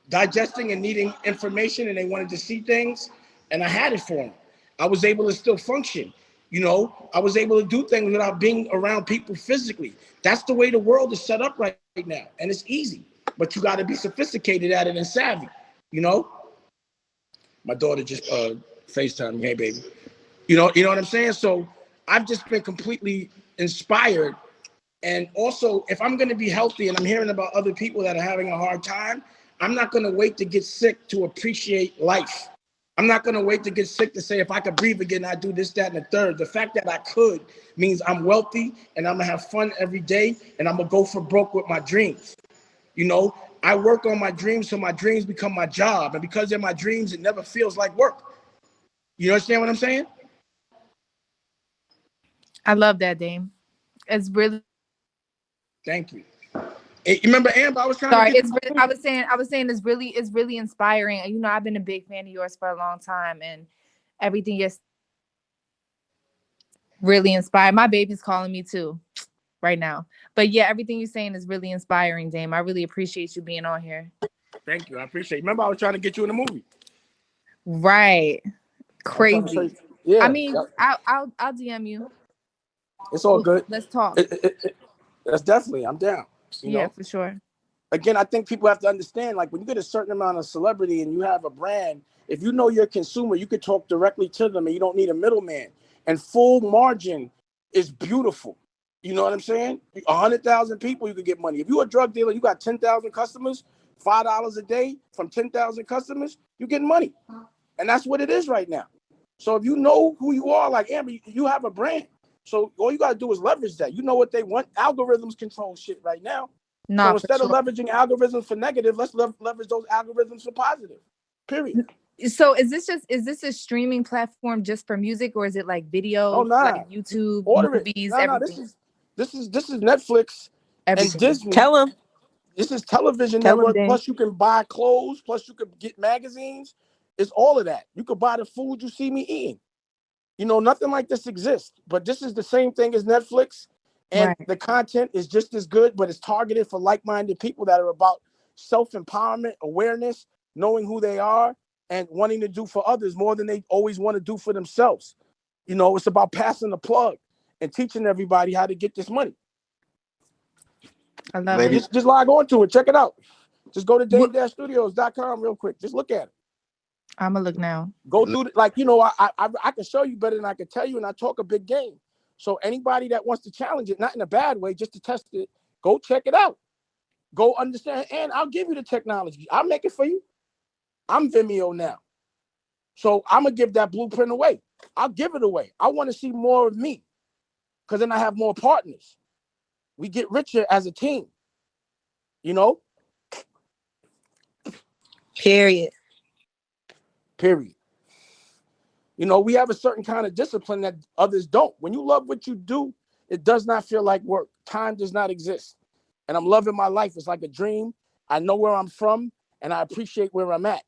digesting and needing information, and they wanted to see things, and I had it for them. I was able to still function. I was able to do things without being around people physically. That's the way the world is set up right now, and it's easy. But you got to be sophisticated at it and savvy. My daughter just FaceTimed me, hey baby. You know what I'm saying? So I've just been completely inspired. And also, if I'm going to be healthy and I'm hearing about other people that are having a hard time, I'm not going to wait to get sick to appreciate life. I'm not going to wait to get sick to say, if I could breathe again, I'd do this, that, and the third. The fact that I could means I'm wealthy and I'm going to have fun every day, and I'm going to go for broke with my dreams. I work on my dreams, so my dreams become my job. And because they're my dreams, it never feels like work. You understand what I'm saying? I love that, Dame. It's really. Thank you. Hey, remember, Amber, I was trying Sorry, to I was saying it's really inspiring. I've been a big fan of yours for a long time, and everything you're really inspired. My baby's calling me too right now. But yeah, everything you're saying is really inspiring, Dame. I really appreciate you being on here. Thank you. I appreciate it. Remember, I was trying to get you in the movie. Right. Crazy. Yeah. I mean, I'll DM you. It's all good. Let's talk. That's definitely, I'm down. You know? For sure. Again, I think people have to understand, like, when you get a certain amount of celebrity and you have a brand, if you know your consumer, you could talk directly to them and you don't need a middleman. And full margin is beautiful. You know what I'm saying? 100,000 people, you could get money. If you're a drug dealer, you got 10,000 customers, $5 a day from 10,000 customers, you get money. And that's what it is right now. So if you know who you are, like Amber, you have a brand. So all you got to do is leverage that. You know what they want. Algorithms control shit right now. So instead of leveraging algorithms for negative, let's leverage those algorithms for positive. Period. So is this a streaming platform just for music, or is it like video, like YouTube, movies, everything? This is Netflix and Disney. Tell them. This is television network. Plus you can buy clothes. Plus you can get magazines. It's all of that. You could buy the food you see me eating. Nothing like this exists. But this is the same thing as Netflix. And the content is just as good, but it's targeted for like-minded people that are about self-empowerment, awareness, knowing who they are, and wanting to do for others more than they always want to do for themselves. It's about passing the plug and teaching everybody how to get this money. I love it. Just log on to it. Check it out. Just go to dame-studios.com real quick. Just look at it. I'm going to look now. Go through it. Like, I can show you better than I can tell you, and I talk a big game. So anybody that wants to challenge it, not in a bad way, just to test it, go check it out. Go understand, and I'll give you the technology. I'll make it for you. I'm Vimeo now. So I'm going to give that blueprint away. I'll give it away. I want to see more of me, because then I have more partners. We get richer as a team. Period. We have a certain kind of discipline that others don't. When you love what you do, it does not feel like work. Time does not exist. And I'm loving my life. It's like a dream. I know where I'm from, and I appreciate where I'm at.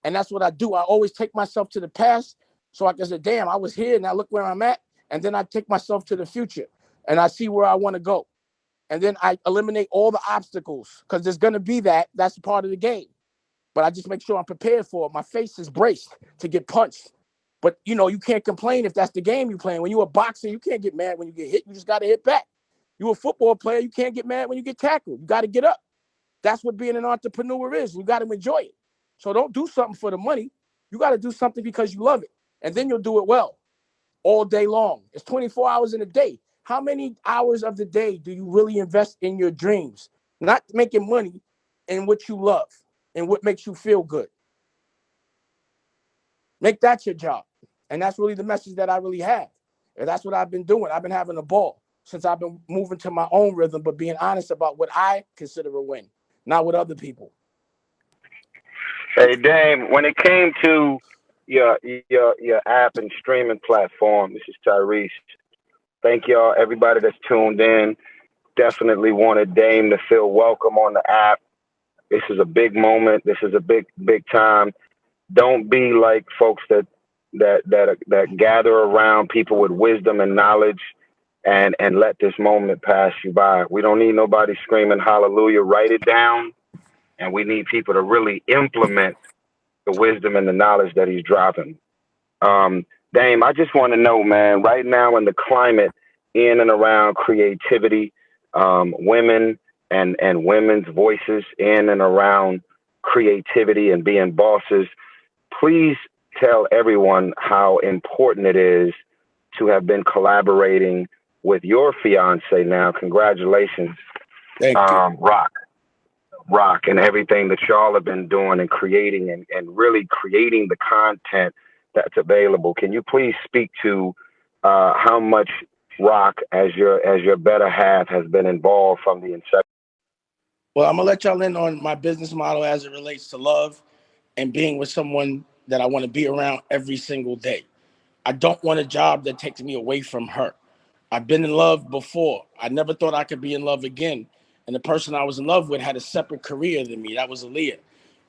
And that's what I do. I always take myself to the past so I can say, damn, I was here, now look where I'm at. And then I take myself to the future, and I see where I want to go. And then I eliminate all the obstacles, because there's going to be that's part of the game. But I just make sure I'm prepared for it. My face is braced to get punched. But, you can't complain if that's the game you're playing. When you're a boxer, you can't get mad when you get hit. You just got to hit back. You're a football player. You can't get mad when you get tackled. You got to get up. That's what being an entrepreneur is. You got to enjoy it. So don't do something for the money. You got to do something because you love it. And then you'll do it well all day long. It's 24 hours in a day. How many hours of the day do you really invest in your dreams? Not making money, in what you love and what makes you feel good. Make that your job. And that's really the message that I really have. And that's what I've been doing. I've been having a ball since I've been moving to my own rhythm, but being honest about what I consider a win, not with other people. Hey, Dame, when it came to your app and streaming platform, this is Tyrese. Thank y'all, everybody that's tuned in. Definitely wanted Dame to feel welcome on the app. This is a big moment. This is a big time. Don't be like folks that gather around people with wisdom and knowledge and let this moment pass you by. We don't need nobody screaming hallelujah. Write it down And we need people to really implement the wisdom and the knowledge that he's dropping. Dame, I just want to know, man, right now in the climate in and around creativity, women and women's voices in and around creativity and being bosses, please tell everyone how important it is to have been collaborating with your fiance now. Congratulations, Thank you. Rock, and everything that y'all have been doing and creating and really creating the content that's available. Can you please speak to how much Rock, as your better half, has been involved from the inception? Well, I'm gonna let y'all in on my business model as it relates to love and being with someone that I want to be around every single day. I don't want a job that takes me away from her. I've been in love before. I never thought I could be in love again. And the person I was in love with had a separate career than me. That was Aaliyah.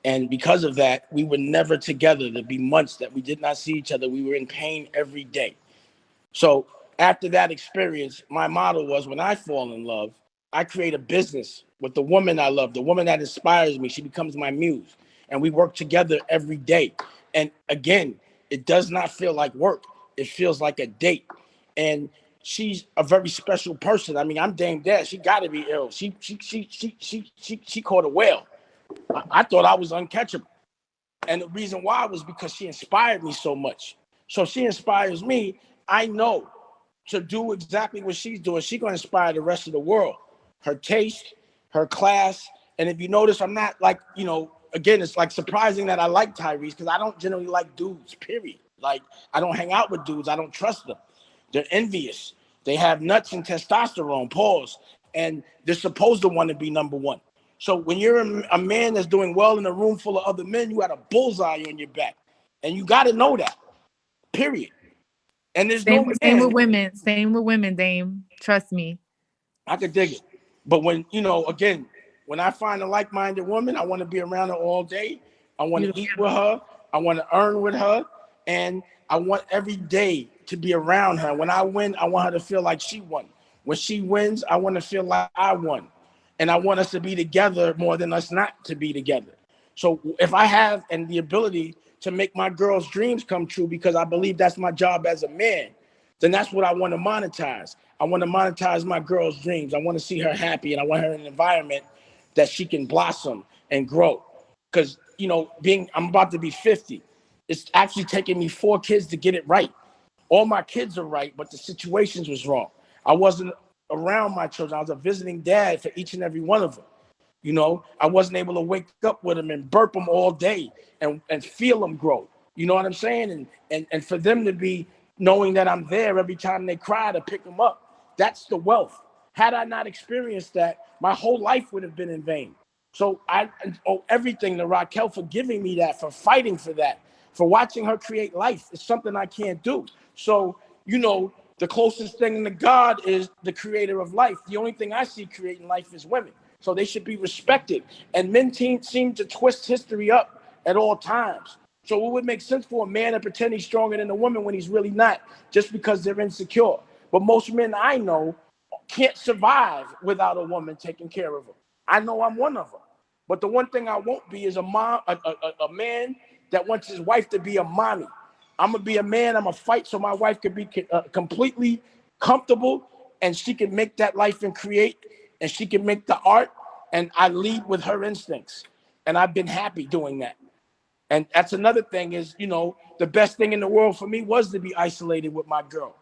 And because of that, we were never together. There'd be months that we did not see each other. We were in pain every day. So after that experience, my motto was, when I fall in love, I create a business with the woman I love, the woman that inspires me. She becomes my muse. And we work together every day. And again, it does not feel like work. It feels like a date. And she's a very special person. I mean, I'm Dame Dash. She got to be ill. She caught a whale. I thought I was uncatchable. And the reason why was because she inspired me so much. So she inspires me. I know to do exactly what she's doing. She's going to inspire the rest of the world. Her taste, her class. And if you notice, I'm not like, again, it's like surprising that I like Tyrese because I don't generally like dudes, period. Like, I don't hang out with dudes. I don't trust them. They're envious. They have nuts and testosterone, pause. And they're supposed to want to be number one. So when you're a man that's doing well in a room full of other men, you got a bullseye on your back. And you got to know that, period. And there's no Same with man. women. Same with women, Dame. Trust me. I could dig it. But when, again, when I find a like-minded woman, I want to be around her all day. I want to Beautiful. eat with her. I want to earn with her. And I want every day to be around her. When I win, I want her to feel like she won. When she wins, I want to feel like I won. And I want us to be together more than us not to be together. So if I have and the ability to make my girl's dreams come true, because I believe that's my job as a man, then that's what I want to monetize. I want to monetize my girl's dreams. I want to see her happy, and I want her in an environment that she can blossom and grow. Because, I'm about to be 50. It's actually taking me 4 kids to get it right. All my kids are right, but the situations was wrong. I wasn't around my children. I was a visiting dad for each and every one of them. I wasn't able to wake up with them and burp them all day and feel them grow. You know what I'm saying? And for them to be knowing that I'm there every time they cry to pick them up, that's the wealth. Had I not experienced that, my whole life would have been in vain. So I owe everything to Raquel for giving me that, for fighting for that, for watching her create life. It's something I can't do. So, the closest thing to God is the creator of life. The only thing I see creating life is women. So they should be respected. And men seem to twist history up at all times. So it would make sense for a man to pretend he's stronger than a woman when he's really not, just because they're insecure. But most men I know can't survive without a woman taking care of them. I know I'm one of them. But the one thing I won't be is a man that wants his wife to be a mommy. I'm going to be a man. I'm going to fight so my wife can be completely comfortable and she can make that life and create, and she can make the art, and I lead with her instincts. And I've been happy doing that. And that's another thing is, the best thing in the world for me was to be isolated with my girl.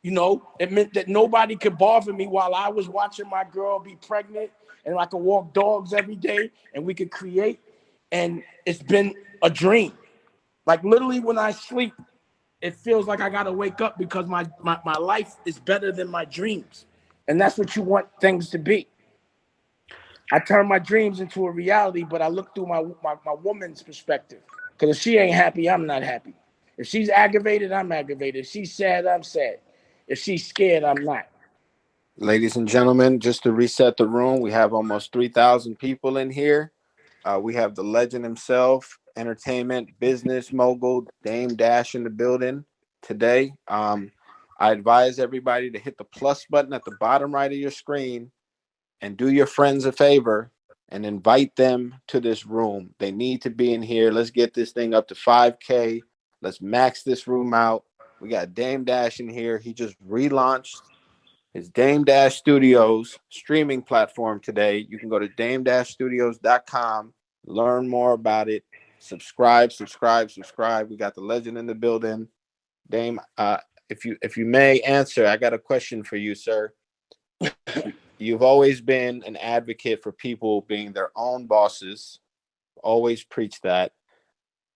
It meant that nobody could bother me while I was watching my girl be pregnant, and I could walk dogs every day and we could create. And it's been a dream. Like literally when I sleep, it feels like I got to wake up because my life is better than my dreams. And that's what you want things to be. I turn my dreams into a reality, but I look through my woman's perspective. Because if she ain't happy, I'm not happy. If she's aggravated, I'm aggravated. If she's sad, I'm sad. If she's scared, I'm not. Ladies and gentlemen, just to reset the room, we have almost 3,000 people in here. We have the legend himself, entertainment, business mogul, Dame Dash in the building today. I advise everybody to hit the plus button at the bottom right of your screen and do your friends a favor and invite them to this room. They need to be in here. Let's get this thing up to 5K. Let's max this room out. We got Dame Dash in here. He just relaunched his Dame Dash Studios streaming platform today. You can go to dame-studios.com, learn more about it. Subscribe. We got the legend in the building. Dame, if you may answer, I got a question for you, sir. You've always been an advocate for people being their own bosses. Always preach that.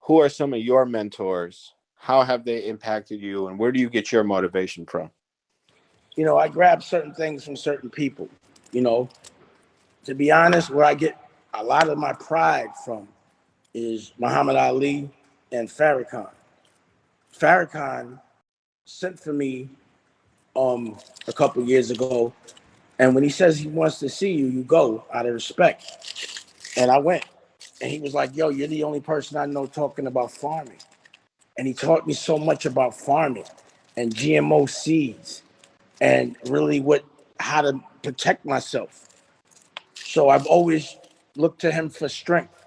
Who are some of your mentors? How have they impacted you? And where do you get your motivation from? You know, I grab certain things from certain people. You know, to be honest, where I get a lot of my pride from is Muhammad Ali and Farrakhan. Farrakhan sent for me a couple years ago, and when he says he wants to see you, you go out of respect. And I went, and he was like, "Yo, you're the only person I know talking about farming." And he taught me so much about farming and GMO seeds and really how to protect myself. So I've always looked to him for strength,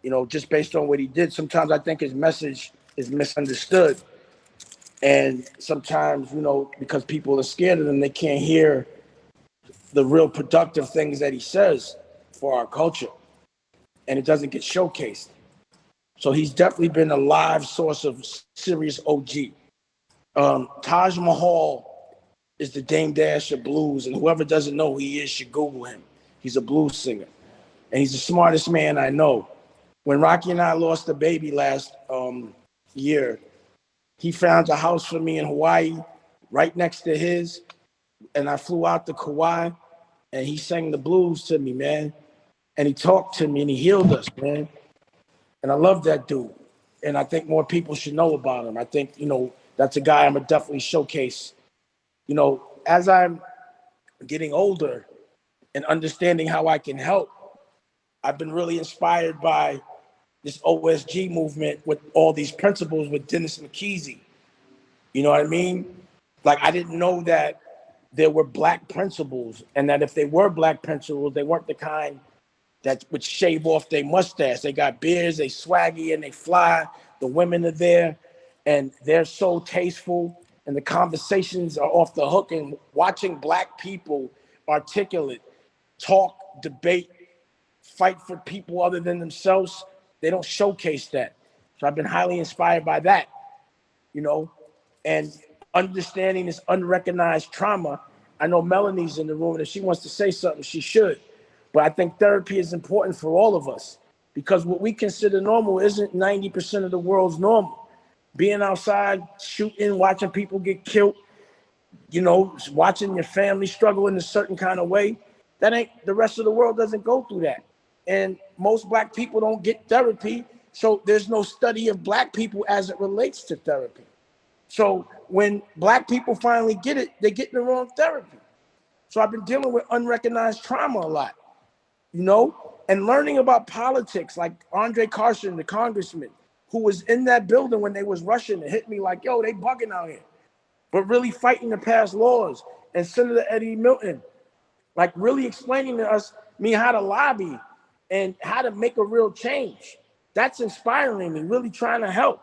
you know, just based on what he did. Sometimes I think his message is misunderstood. And sometimes, you know, because people are scared of him, they can't hear the real productive things that he says for our culture. And it doesn't get showcased. So he's definitely been a live source of serious OG. Taj Mahal is the Dame Dash of blues, and whoever doesn't know who he is should Google him. He's a blues singer, and he's the smartest man I know. When Rocky and I lost the baby last year, he found a house for me in Hawaii, right next to his, and I flew out to Kauai, and he sang the blues to me, man. And he talked to me, and he healed us, man. And I love that dude. And I think more people should know about him. I think, you know, that's a guy I'm going to definitely showcase. You know, as I'm getting older and understanding how I can help, I've been really inspired by this OSG movement with all these principles with Dennis McKeezy. You know what I mean? Like, I didn't know that there were black principles, and that if they were black principles, they weren't the kind that would shave off their mustache. They got beards, they swaggy, and they fly. The women are there, and they're so tasteful, and the conversations are off the hook. And watching black people articulate, talk, debate, fight for people other than themselves, they don't showcase that. So I've been highly inspired by that, you know, and understanding this unrecognized trauma. I know Melanie's in the room, and if she wants to say something, she should. But I think therapy is important for all of us, because what we consider normal isn't 90% of the world's normal. Being outside, shooting, watching people get killed, you know, watching your family struggle in a certain kind of way, that ain't, the rest of the world doesn't go through that. And most black people don't get therapy. So there's no study of black people as it relates to therapy. So when black people finally get it, they get the wrong therapy. So I've been dealing with unrecognized trauma a lot, you know, and learning about politics, like Andre Carson, the congressman, who was in that building when they was rushing and hit me like, yo, they bugging out here, but really fighting to pass laws. And Senator Eddie Milton, like really explaining to us, me how to lobby and how to make a real change. That's inspiring me, really trying to help,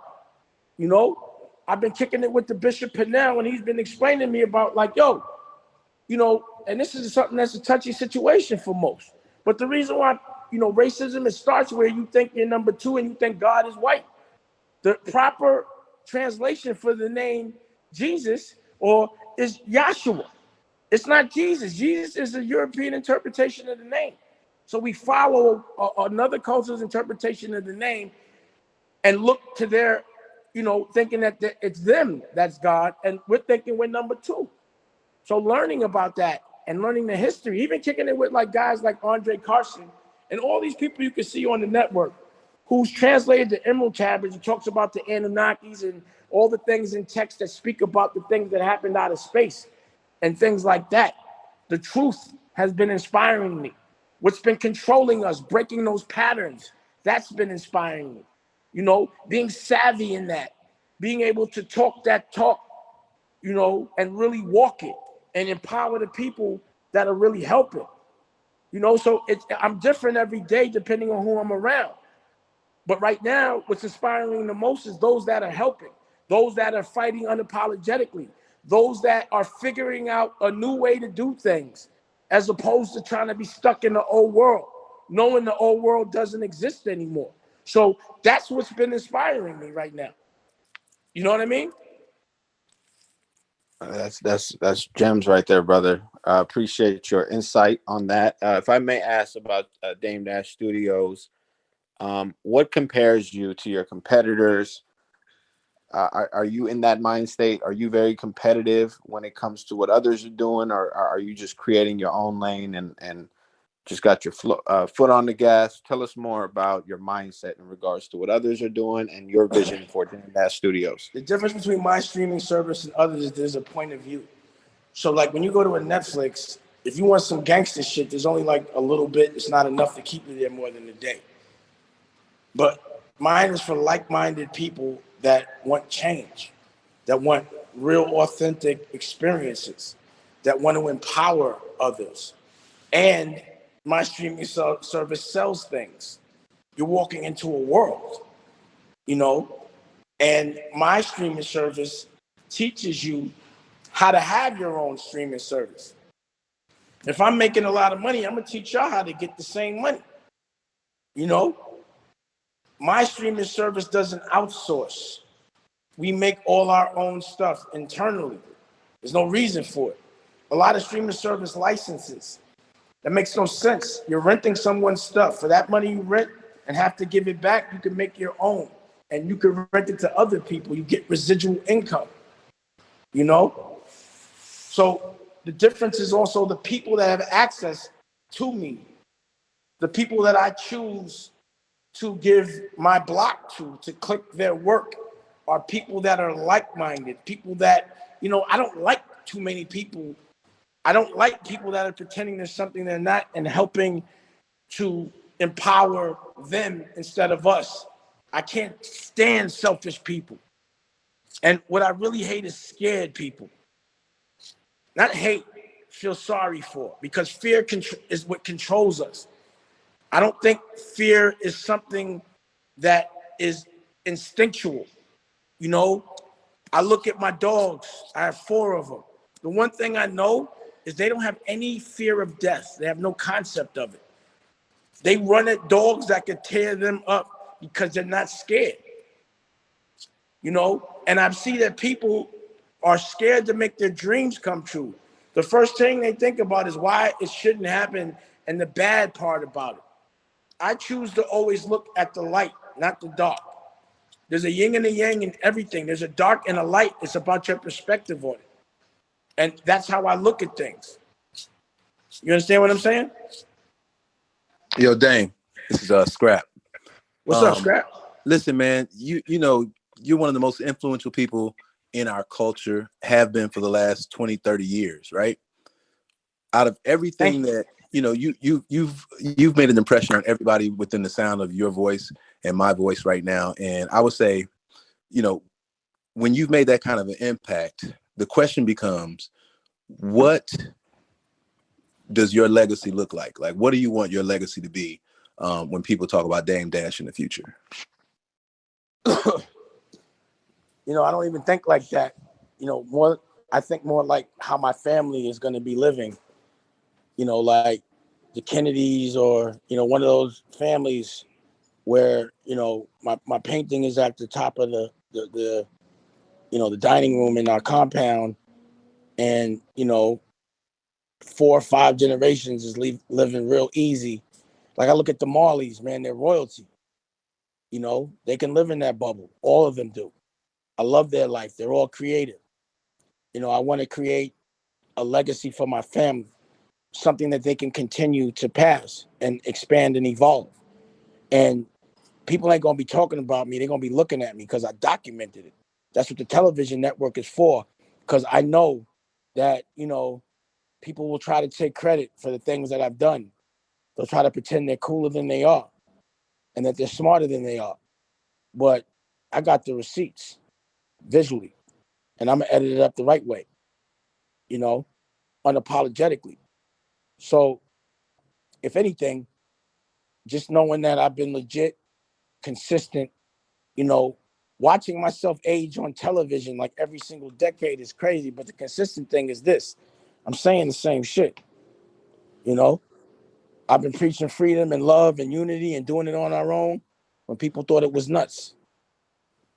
you know. I've been kicking it with the Bishop Pennell, and he's been explaining to me about like, yo, you know, and this is something that's a touchy situation for most. But the reason why, you know, racism, it starts where you think you're number two and you think God is white. The proper translation for the name Jesus or is Yahshua. It's not Jesus. Jesus is a European interpretation of the name. So we follow another culture's interpretation of the name and look to their, you know, thinking that it's them that's God, and we're thinking we're number two. So learning about that and learning the history, even kicking it with like guys like Andre Carson and all these people you can see on the network who's translated the Emerald Tablets and talks about the Anunnakis and all the things in text that speak about the things that happened out of space and things like that. The truth has been inspiring me. What's been controlling us, breaking those patterns, that's been inspiring me. You know, being savvy in that, being able to talk that talk, you know, and really walk it and empower the people that are really helping. You know, so I'm different every day depending on who I'm around. But right now, what's inspiring the most is those that are helping, those that are fighting unapologetically, those that are figuring out a new way to do things, as opposed to trying to be stuck in the old world, knowing the old world doesn't exist anymore. So that's what's been inspiring me right now. You know what I mean? That's gems right there, brother. I appreciate your insight on that. If I may ask about Dame Dash Studios, what compares you to your competitors? Are you in that mind state? Are you very competitive when it comes to what others are doing, or are you just creating your own lane and just got your foot on the gas? Tell us more about your mindset in regards to what others are doing and your vision for Dame Dash Studios. The difference between my streaming service and others is there's a point of view. So like when you go to a Netflix, if you want some gangster shit, there's only like a little bit. It's not enough to keep you there more than a day. But mine is for like-minded people that want change, that want real authentic experiences, that want to empower others. And my streaming service sells things. You're walking into a world, you know, and my streaming service teaches you how to have your own streaming service. If I'm making a lot of money, I'm gonna teach y'all how to get the same money. You know, my streaming service doesn't outsource. We make all our own stuff internally. There's no reason for it. A lot of streaming service licenses. That makes no sense. You're renting someone's stuff. For that money you rent and have to give it back, you can make your own. And you can rent it to other people. You get residual income, you know? So the difference is also the people that have access to me, the people that I choose to give my block to click their work are people that are like-minded, people that, you know, I don't like too many people. I don't like people that are pretending there's something they're not and helping to empower them instead of us. I can't stand selfish people. And what I really hate is scared people. Not hate, feel sorry for, because fear is what controls us. I don't think fear is something that is instinctual. You know, I look at my dogs, I have 4 of them. The one thing I know is they don't have any fear of death. They have no concept of it. They run at dogs that could tear them up because they're not scared. You know, and I see that people are scared to make their dreams come true. The first thing they think about is why it shouldn't happen and the bad part about it. I choose to always look at the light, not the dark. There's a yin and a yang in everything. There's a dark and a light. It's about your perspective on it. And that's how I look at things. You understand what I'm saying? Yo, Dame, this is Scrap. What's up, Scrap? Listen, man, you know, you're one of the most influential people in our culture, have been for the last 20, 30 years, right? Out of everything that, you know, you've made an impression on everybody within the sound of your voice and my voice right now. And I would say, you know, when you've made that kind of an impact, the question becomes, what does your legacy look like? Like, what do you want your legacy to be when people talk about Dame Dash in the future? You know, I don't even think like that. You know, I think more like how my family is going to be living. You know, like the Kennedys or, you know, one of those families where, you know, my painting is at the top of the you know, the dining room in our compound. And, you know, 4 or 5 generations is living real easy. Like I look at the Marleys, man, they're royalty. You know, they can live in that bubble. All of them do. I love their life. They're all creative. You know, I want to create a legacy for my family, something that they can continue to pass and expand and evolve. And people ain't going to be talking about me. They're going to be looking at me because I documented it. That's what the television network is for, because I know that, you know, people will try to take credit for the things that I've done. They'll try to pretend they're cooler than they are and that they're smarter than they are. But I got the receipts visually, and I'm going to edit it up the right way, you know, unapologetically. So if anything, just knowing that I've been legit, consistent, you know, watching myself age on television like every single decade is crazy. But the consistent thing is this: I'm saying the same shit. You know, I've been preaching freedom and love and unity and doing it on our own when people thought it was nuts.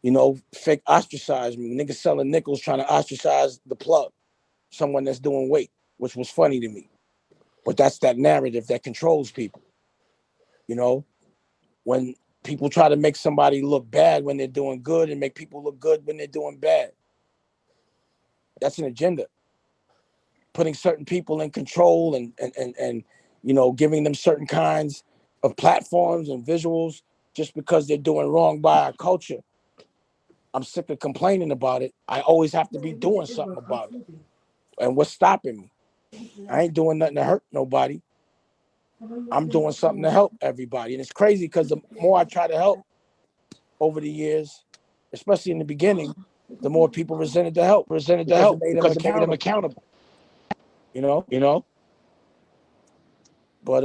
You know, fake ostracize me. Niggas selling nickels trying to ostracize the plug, someone that's doing weight, which was funny to me. But that's that narrative that controls people. You know, when people try to make somebody look bad when they're doing good and make people look good when they're doing bad, that's an agenda. Putting certain people in control and you know, giving them certain kinds of platforms and visuals just because they're doing wrong by our culture. I'm sick of complaining about it. I always have to be doing something about it. And what's stopping me? I ain't doing nothing to hurt nobody. I'm doing something to help everybody. And it's crazy because the more I try to help over the years, especially in the beginning, the more people resented the help because it made them accountable. You know? But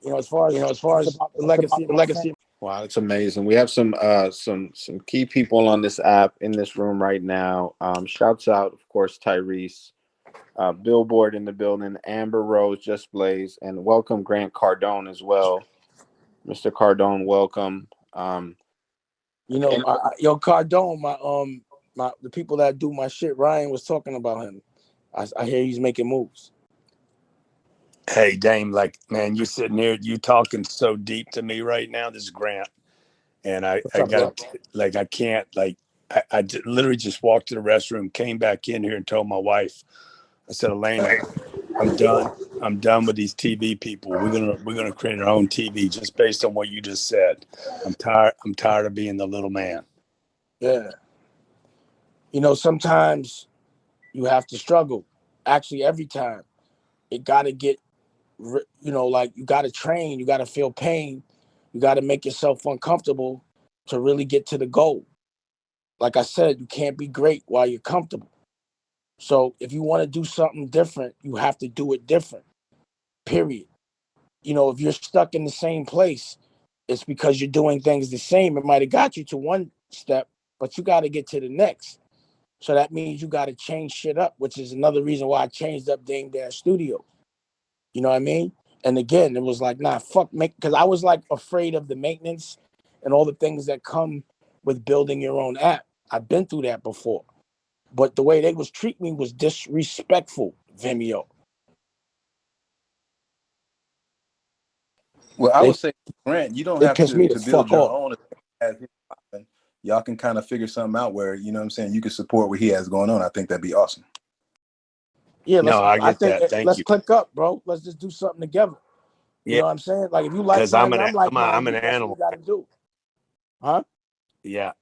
you know, as far as the legacy of my friend. Wow, it's amazing. We have some key people on this app in this room right now. Shouts out, of course, Tyrese, Billboard in the building, Amber Rose, Just Blaze, and welcome Grant Cardone as well. Mr. Cardone, welcome. You know, yo, Cardone, my the people that do my shit, Ryan was talking about him. I hear he's making moves. Hey, Dame, like, man, you sitting here, you talking so deep to me right now. This is Grant. And I got to, like, I can't, like, literally just walked to the restroom, came back in here and told my wife, I said, Elena, I'm done. I'm done with these TV people. We're gonna create our own TV just based on what you just said. I'm tired of being the little man. Yeah. You know, sometimes you have to struggle. Actually, every time. It got to get, you know, like you got to train. You got to feel pain. You got to make yourself uncomfortable to really get to the goal. Like I said, you can't be great while you're comfortable. So if you want to do something different, you have to do it different, period. You know, if you're stuck in the same place, it's because you're doing things the same. It might have got you to one step, but you got to get to the next. So that means you got to change shit up, which is another reason why I changed up Dame Dash Studio. You know what I mean? And again, it was like, nah, fuck, because I was like afraid of the maintenance and all the things that come with building your own app. I've been through that before. But the way they was treating me was disrespectful, Vimeo. Well, I would say, Grant, you don't have pissed me to the build fuck your off. own. Y'all can kind of figure something out where, you know what I'm saying, you can support what he has going on. I think that'd be awesome. Yeah, No, I get that. Thank let's you. click up, bro. Let's just do something together. You know what I'm saying? Like if you like minded, I'm like minded. That's animal. what you got to do. Huh? Yeah.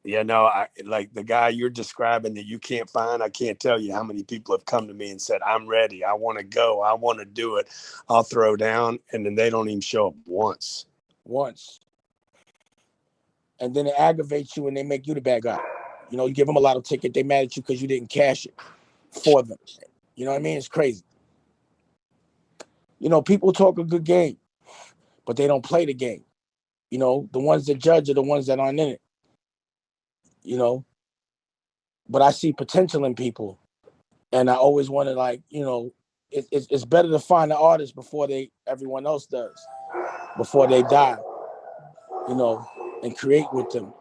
Yeah, no, I like the guy you're describing that you can't find. I can't tell you how many people have come to me and said, I'm ready. I want to go. I want to do it. I'll throw down. And then they don't even show up once. And then it aggravates you and they make you the bad guy. You know, you give them a lotto ticket. They mad at you because you didn't cash it for them. You know what I mean? It's crazy. You know, people talk a good game, but they don't play the game. You know, the ones that judge are the ones that aren't in it. You know, but I see potential in people. And I always want to, like, you know, it's better to find the artist before everyone else does, before they die, you know, and create with them.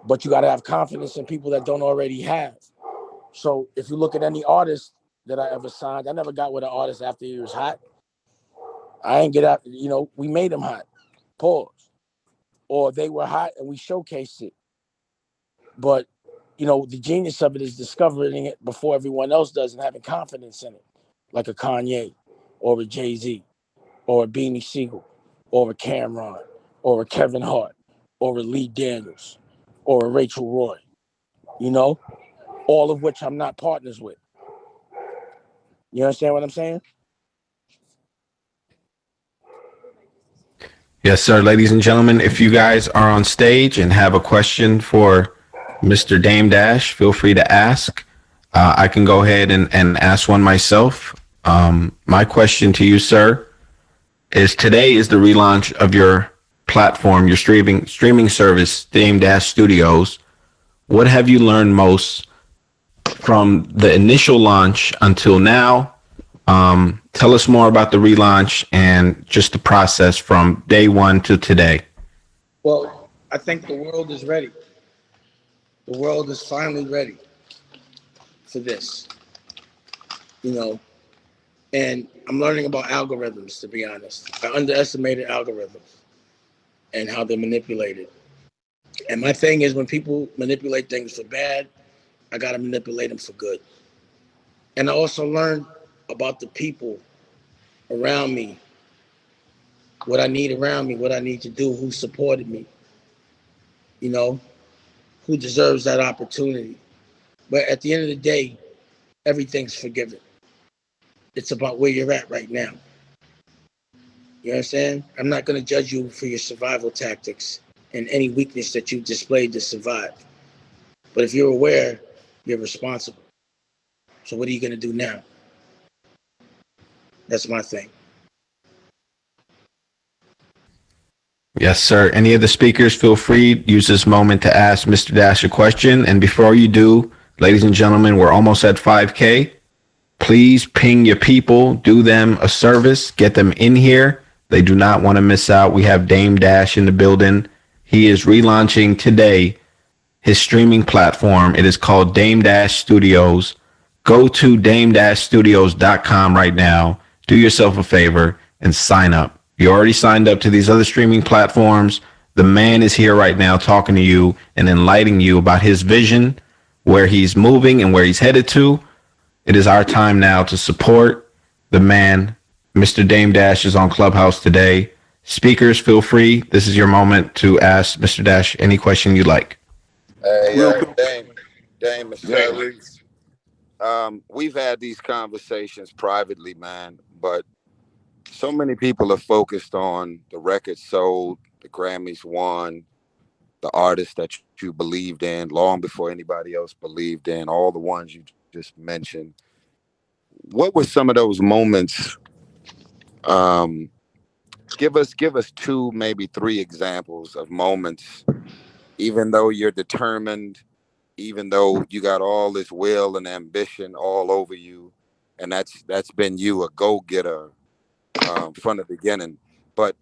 But you got to have confidence in people that don't already have. So if you look at any artist that I ever signed, I never got with an artist after he was hot. I ain't get out, you know, we made them hot. Pause. Or they were hot and we showcased it. But, you know, the genius of it is discovering it before everyone else does and having confidence in it. Like a Kanye or a Jay-Z or a Beanie Siegel or a Cameron or a Kevin Hart or a Lee Daniels or a Rachel Roy, you know, all of which I'm not partners with. You understand what I'm saying? Yes, sir. Ladies and gentlemen, if you guys are on stage and have a question for Mr. Dame Dash, feel free to ask. I can go ahead and ask one myself. My question to you, sir, is today is the relaunch of your platform, your streaming service, Dame Dash Studios. What have you learned most from the initial launch until now? Tell us more about the relaunch and just the process from day one to today. Well, I think the world is ready. The world is finally ready for this, you know. And I'm learning about algorithms, to be honest. I underestimated algorithms and how they're manipulated. And my thing is, when people manipulate things for bad, I got to manipulate them for good. And I also learned about the people around me, what I need around me, what I need to do, who supported me, you know, who deserves that opportunity. But at the end of the day, everything's forgiven. It's about where you're at right now. You understand? I'm not going to judge you for your survival tactics and any weakness that you've displayed to survive. But if you're aware, you're responsible. So what are you going to do now? That's my thing. Yes, sir. Any of the speakers, feel free to use this moment to ask Mr. Dash a question. And before you do, ladies and gentlemen, we're almost at 5K. Please ping your people, do them a service, get them in here. They do not want to miss out. We have Dame Dash in the building. He is relaunching today his streaming platform. It is called Dame Dash Studios. Go to dame-studios.com right now. Do yourself a favor and sign up. You already signed up to these other streaming platforms. The man is here right now talking to you and enlightening you about his vision, where he's moving and where he's headed to. It is our time now to support the man. Mr. Dame Dash is on Clubhouse today. Speakers, feel free. This is your moment to ask Mr. Dash any question you like. Hey, Real quick. Dame, Mr. Tyrese. We've had these conversations privately, man, but so many people are focused on the records sold, the Grammys won, the artists that you believed in long before anybody else believed in, all the ones you just mentioned. What were some of those moments? Um, give us two, maybe three examples of moments, even though you're determined, even though you got all this will and ambition all over you, and that's been you, a go-getter from the beginning. But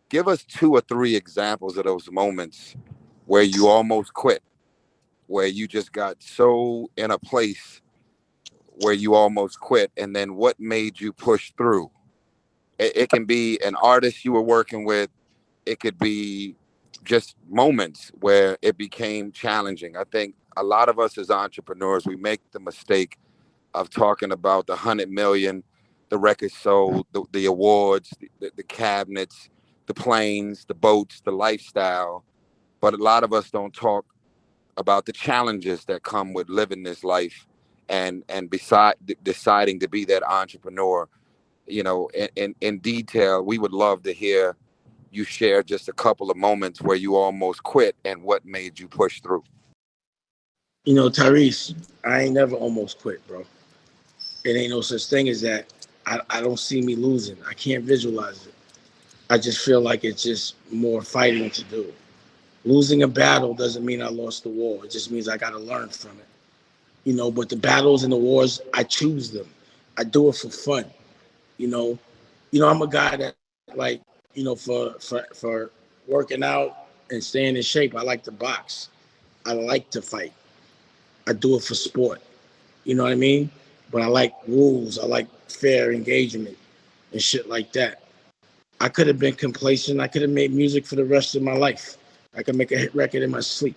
give us two or three examples of those moments where you almost quit, where you just got so in a place where you almost quit, and then what made you push through. It can be an artist you were working with. It could be just moments where it became challenging. I think a lot of us as entrepreneurs, we make the mistake of talking about the 100 million, the records sold, the awards, the cabinets, the planes, the boats, the lifestyle. But a lot of us don't talk about the challenges that come with living this life and beside deciding to be that entrepreneur. You know, in detail, we would love to hear you share just a couple of moments where you almost quit and what made you push through. You know, Tyrese, I ain't never almost quit, bro. It ain't no such thing as that. I don't see me losing. I can't visualize it. I just feel like it's just more fighting to do. Losing a battle doesn't mean I lost the war. It just means I got to learn from it. You know, but the battles and the wars, I choose them. I do it for fun. You know, I'm a guy that like, for working out and staying in shape, I like to box. I like to fight. I do it for sport. You know what I mean? But I like rules. I like fair engagement and shit like that. I could have been complacent. I could have made music for the rest of my life. I could make a hit record in my sleep,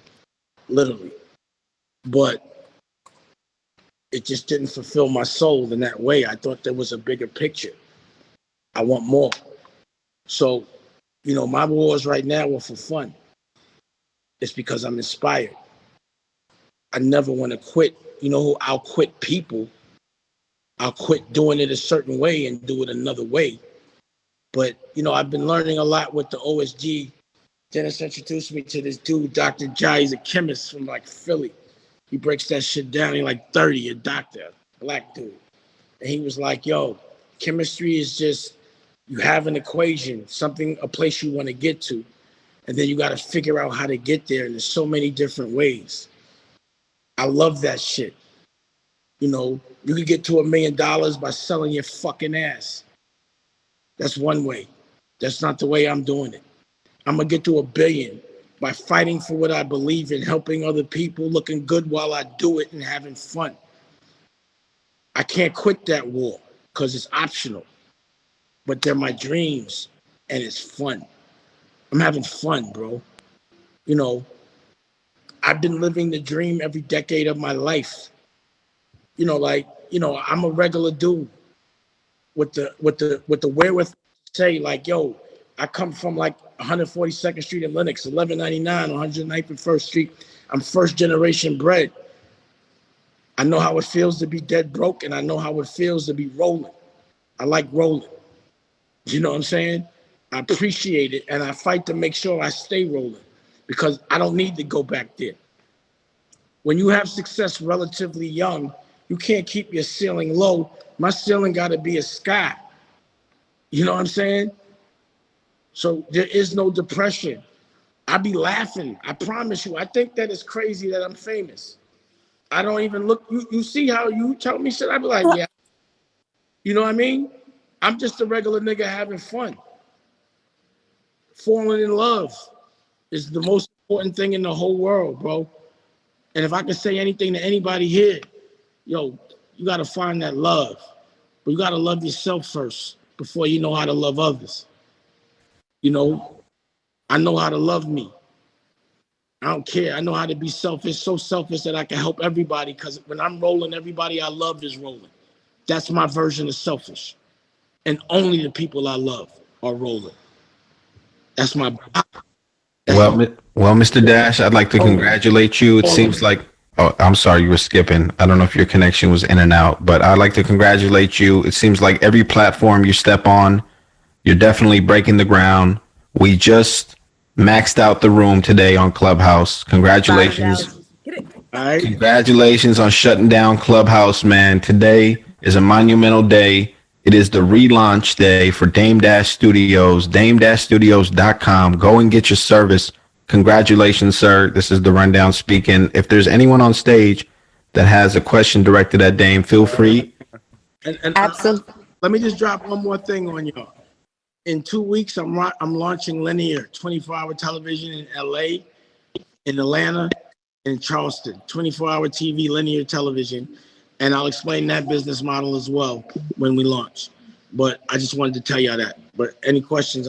literally. But it just didn't fulfill my soul in that way. I thought there was a bigger picture. I want more. So, my wars right now are for fun. It's because I'm inspired. I never want to quit. I'll quit people. I'll quit doing it a certain way and do it another way. But, I've been learning a lot with the OSG. Dennis introduced me to this dude, Dr. Jai. He's a chemist from like Philly. He breaks that shit down. He's like 30, a doctor, black dude. And he was like, yo, chemistry is just, you have an equation, a place you want to get to. And then you got to figure out how to get there. And there's so many different ways. I love that shit. You could get to $1 million by selling your fucking ass. That's one way. That's not the way I'm doing it. I'm going to get to $1 billion by fighting for what I believe in, helping other people, looking good while I do it and having fun. I can't quit that war because it's optional, but they're my dreams and it's fun. I'm having fun, bro. I've been living the dream every decade of my life. I'm a regular dude with the wherewithal to say, like, yo, I come from like 142nd Street in Lenox, 1199 on 191st Street. I'm first generation bred. I know how it feels to be dead broke, and I know how it feels to be rolling. I like rolling. You know what I'm saying? I appreciate it, and I fight to make sure I stay rolling because I don't need to go back there. When you have success relatively young, you can't keep your ceiling low. My ceiling got to be a sky. You know what I'm saying? So there is no depression. I be laughing. I promise you. I think that it's crazy that I'm famous. I don't even look. You see how you tell me shit? I be like, yeah. You know what I mean? I'm just a regular nigga having fun. Falling in love is the most important thing in the whole world, bro. And if I can say anything to anybody here, yo, you got to find that love. But you got to love yourself first before you know how to love others. I know how to love me. I don't care. I know how to be selfish, so selfish that I can help everybody because when I'm rolling, everybody I love is rolling. That's my version of selfish. And only the people I love are rolling. That's my... Well, Mr. Dash, I'd like to congratulate you. It seems like, oh, I'm sorry, you were skipping. I don't know if your connection was in and out, but I'd like to congratulate you. It seems like every platform you step on, you're definitely breaking the ground. We just maxed out the room today on Clubhouse. Congratulations. All right. Congratulations on shutting down Clubhouse, man. Today is a monumental day. It is the relaunch day for Dame Dash Studios, dame-studios.com. Go and get your service. Congratulations, sir. This is the Rundown speaking. If there's anyone on stage that has a question directed at Dame, feel free. And absolutely. Let me just drop one more thing on y'all. In 2 weeks, I'm launching linear 24-hour television in LA, in Atlanta, in Charleston, 24-hour TV linear television. And I'll explain that business model as well when we launch. But I just wanted to tell y'all that. But any questions?